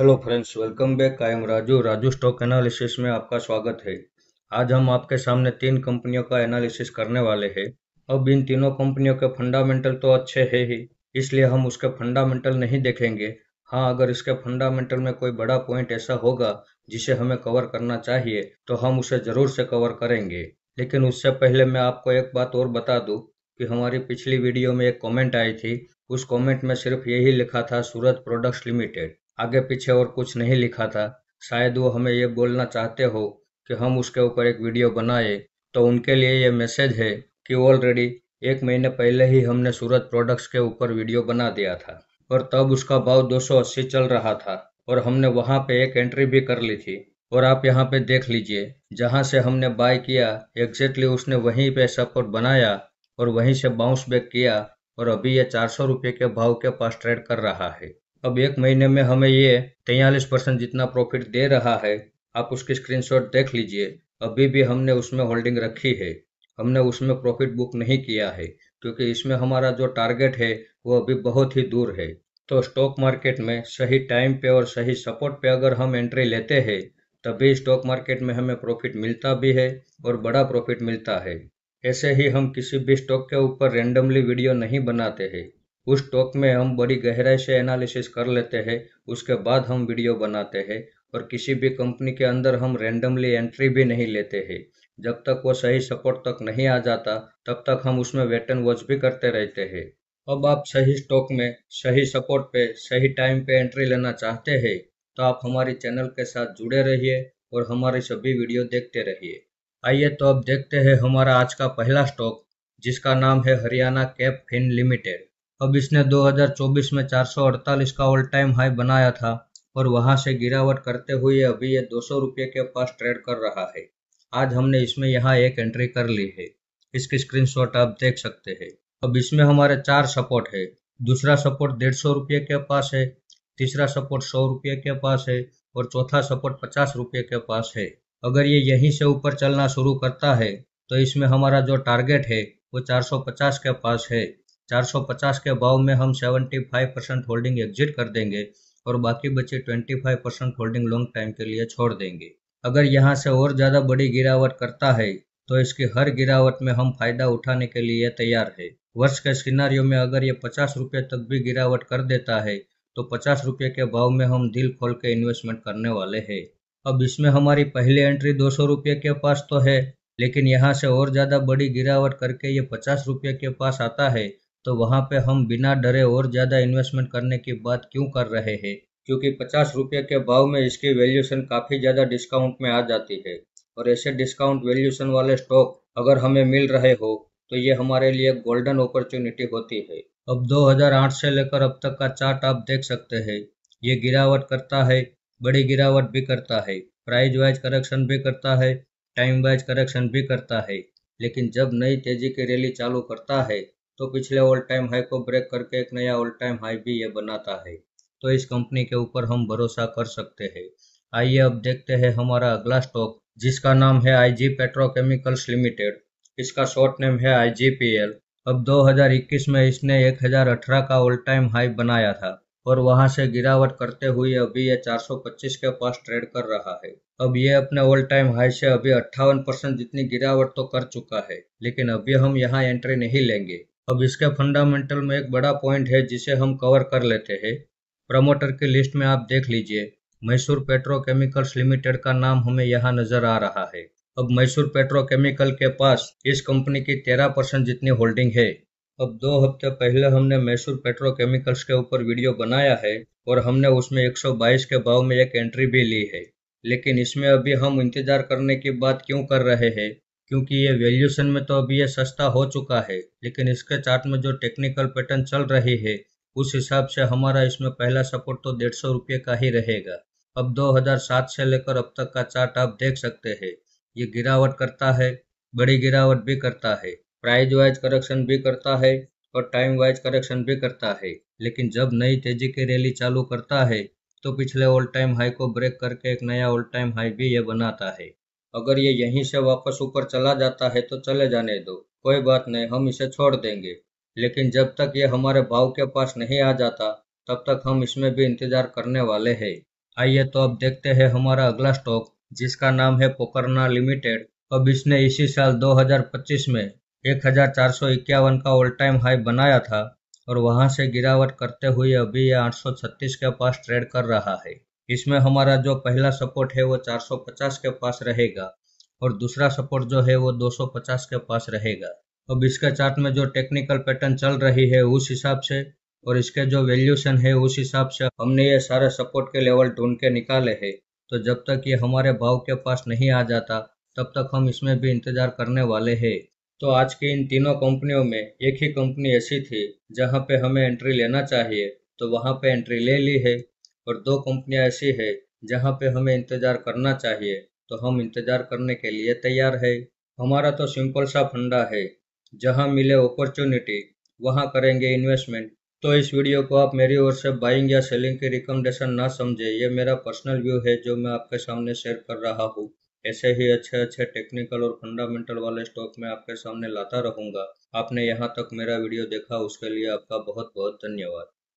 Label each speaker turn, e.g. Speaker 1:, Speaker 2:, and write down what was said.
Speaker 1: Hello friends, welcome back. I am Raju stock analysis में आपका स्वागत है। आज हम आपके सामने तीन कंपनियों का एनालिसिस करने वाले हैं। अब इन तीनों कंपनियों के फंडामेंटल तो अच्छे हैं ही, इसलिए हम उसके फंडामेंटल नहीं देखेंगे। हाँ, अगर इसके फंडामेंटल में कोई बड़ा पॉइंट ऐसा होगा जिसे हमें कवर करना चाहिए तो हम उसे ज़रूर से कवर करेंगे। लेकिन उससे पहले मैं आपको एक बात और बता दूं कि हमारी पिछली वीडियो में एक कमेंट आई थी। उस कमेंट में सिर्फ यही लिखा था सूरत प्रोडक्ट्स लिमिटेड, आगे पीछे और कुछ नहीं लिखा था। शायद वो हमें ये बोलना चाहते हो कि हम उसके ऊपर एक वीडियो बनाए। तो उनके लिए ये मैसेज है कि ऑलरेडी एक महीने पहले ही हमने सूरत प्रोडक्ट्स के ऊपर वीडियो बना दिया था और तब उसका भाव 280 चल रहा था और हमने वहां पे एक एंट्री भी कर ली थी। और आप यहाँ पे देख लीजिए, जहां से हमने बाय किया एग्जैक्टली उसने वहीं पे सपोर्ट बनाया और वहीं से बाउंस बैक किया और अभी ये 400 रुपये के भाव के पास ट्रेड कर रहा है। अब एक महीने में हमें ये 43% जितना प्रॉफिट दे रहा है। आप उसकी स्क्रीनशॉट देख लीजिए। अभी भी हमने उसमें होल्डिंग रखी है, हमने उसमें प्रॉफिट बुक नहीं किया है क्योंकि इसमें हमारा जो टारगेट है वो अभी बहुत ही दूर है। तो स्टॉक मार्केट में सही टाइम पे और सही सपोर्ट पे अगर हम एंट्री लेते हैं तभी स्टॉक मार्केट में हमें प्रॉफिट मिलता भी है और बड़ा प्रॉफिट मिलता है। ऐसे ही हम किसी भी स्टॉक के ऊपर रेंडमली वीडियो नहीं बनाते हैं। उस स्टॉक में हम बड़ी गहराई से एनालिसिस कर लेते हैं, उसके बाद हम वीडियो बनाते हैं। और किसी भी कंपनी के अंदर हम रेंडमली एंट्री भी नहीं लेते हैं। जब तक वो सही सपोर्ट तक नहीं आ जाता तब तक हम उसमें वेट एंड वॉच भी करते रहते हैं। अब आप सही स्टॉक में सही सपोर्ट पे सही टाइम पे एंट्री लेना चाहते हैं तो आप हमारी चैनल के साथ जुड़े रहिए और हमारी सभी वीडियो देखते रहिए। आइए तो अब देखते हैं हमारा आज का पहला स्टॉक, जिसका नाम है हरियाणा कैप फिन लिमिटेड। अब इसने 2024 में 448 का ऑल टाइम हाई बनाया था और वहां से गिरावट करते हुए अभी ये 200 रुपये के पास ट्रेड कर रहा है। आज हमने इसमें यहाँ एक एंट्री कर ली है, इसकी स्क्रीनशॉट आप देख सकते हैं। अब इसमें हमारे चार सपोर्ट है। दूसरा सपोर्ट 150 रुपये के पास है, तीसरा सपोर्ट 100 रुपये के पास है और चौथा सपोर्ट 50 रुपये के पास है। अगर ये यहीं से ऊपर चलना शुरू करता है तो इसमें हमारा जो टारगेट है वो 450 के पास है। 450 के भाव में हम 75% होल्डिंग एग्जिट कर देंगे और बाकी बचे 25% होल्डिंग लॉन्ग टाइम के लिए छोड़ देंगे। अगर यहाँ से और ज़्यादा बड़ी गिरावट करता है तो इसकी हर गिरावट में हम फायदा उठाने के लिए तैयार है। वर्ष के सिनारियो में अगर ये 50 रुपये तक भी गिरावट कर देता है तो 50 रुपये के भाव में हम दिल खोल के इन्वेस्टमेंट करने वाले हैं। अब इसमें हमारी पहली एंट्री 200 रुपये के पास तो है, लेकिन यहाँ से और ज़्यादा बड़ी गिरावट करके ये 50 रुपये के पास आता है तो वहाँ पे हम बिना डरे और ज़्यादा इन्वेस्टमेंट करने की बात क्यों कर रहे हैं? क्योंकि 50 रुपये के भाव में इसकी वैल्यूएशन काफ़ी ज़्यादा डिस्काउंट में आ जाती है और ऐसे डिस्काउंट वैल्यूएशन वाले स्टॉक अगर हमें मिल रहे हो तो ये हमारे लिए गोल्डन अपॉर्चुनिटी होती है। अब 2008 से लेकर अब तक का चार्ट आप देख सकते हैं। ये गिरावट करता है, बड़ी गिरावट भी करता है, प्राइस वाइज करेक्शन भी करता है, टाइम वाइज करेक्शन भी करता है। लेकिन जब नई तेजी की रैली चालू करता है तो पिछले ऑल टाइम हाई को ब्रेक करके एक नया ऑल टाइम हाई भी ये बनाता है। तो इस कंपनी के ऊपर हम भरोसा कर सकते हैं। आइए अब देखते हैं हमारा अगला स्टॉक, जिसका नाम है आईजी पेट्रोकेमिकल्स लिमिटेड। इसका शॉर्ट नेम है आईजीपीएल। अब 2021 में इसने 1018 का ऑल टाइम हाई बनाया था और वहां से गिरावट करते हुए अभी ये 425 के पास ट्रेड कर रहा है। अब ये अपने ऑल टाइम हाई से अभी 58% जितनी गिरावट तो कर चुका है, लेकिन अभी हम यहाँ एंट्री नहीं लेंगे। अब इसके फंडामेंटल में एक बड़ा पॉइंट है जिसे हम कवर कर लेते हैं। प्रमोटर की लिस्ट में आप देख लीजिए, मैसूर पेट्रोकेमिकल्स लिमिटेड का नाम हमें यहाँ नजर आ रहा है। अब मैसूर पेट्रोकेमिकल के पास इस कंपनी की 13% जितनी होल्डिंग है। अब 2 हफ्ते पहले हमने मैसूर पेट्रोकेमिकल्स के ऊपर वीडियो बनाया है और हमने उसमें 122 के भाव में एक एंट्री भी ली है। लेकिन इसमें अभी हम इंतजार करने की बात क्यों कर रहे हैं? क्योंकि ये वैल्यूएशन में तो अभी ये सस्ता हो चुका है, लेकिन इसके चार्ट में जो टेक्निकल पैटर्न चल रही है उस हिसाब से हमारा इसमें पहला सपोर्ट तो 150 रुपये का ही रहेगा। अब 2007 से लेकर अब तक का चार्ट आप देख सकते हैं। ये गिरावट करता है, बड़ी गिरावट भी करता है, प्राइस वाइज करेक्शन भी करता है और टाइम वाइज करेक्शन भी करता है। लेकिन जब नई तेजी की रैली चालू करता है तो पिछले ऑल टाइम हाई को ब्रेक करके एक नया ऑल टाइम हाई भी ये बनाता है। अगर ये यहीं से वापस ऊपर चला जाता है तो चले जाने दो, कोई बात नहीं, हम इसे छोड़ देंगे। लेकिन जब तक ये हमारे भाव के पास नहीं आ जाता तब तक हम इसमें भी इंतजार करने वाले हैं। आइए तो अब देखते हैं हमारा अगला स्टॉक, जिसका नाम है पोकरना लिमिटेड। अब इसने इसी साल 2025 में 1451 का ऑल टाइम हाई बनाया था और वहां से गिरावट करते हुए अभी यह 836 के पास ट्रेड कर रहा है। इसमें हमारा जो पहला सपोर्ट है वो 450 के पास रहेगा और दूसरा सपोर्ट जो है वो 250 के पास रहेगा। अब इसके चार्ट में जो टेक्निकल पैटर्न चल रही है उस हिसाब से और इसके जो वैल्यूएशन है उस हिसाब से हमने ये सारे सपोर्ट के लेवल ढूंढ के निकाले हैं। तो जब तक ये हमारे भाव के पास नहीं आ जाता तब तक हम इसमें भी इंतजार करने वाले हैं। तो आज की इन तीनों कंपनियों में एक ही कंपनी ऐसी थी जहां पे हमें एंट्री लेना चाहिए, तो वहां पे एंट्री ले ली है। और दो कंपनियां ऐसी है जहां पे हमें इंतजार करना चाहिए, तो हम इंतजार करने के लिए तैयार है। हमारा तो सिंपल सा फंडा है, जहां मिले अपॉर्चुनिटी वहां करेंगे इन्वेस्टमेंट। तो इस वीडियो को आप मेरी ओर से बाइंग या सेलिंग की रिकमेंडेशन ना समझे, ये मेरा पर्सनल व्यू है जो मैं आपके सामने शेयर कर रहा हूँ। ऐसे ही अच्छे अच्छे टेक्निकल और फंडामेंटल वाले स्टॉक मैं आपके सामने लाता रहूंगा। आपने यहाँ तक मेरा वीडियो देखा उसके लिए आपका बहुत बहुत धन्यवाद।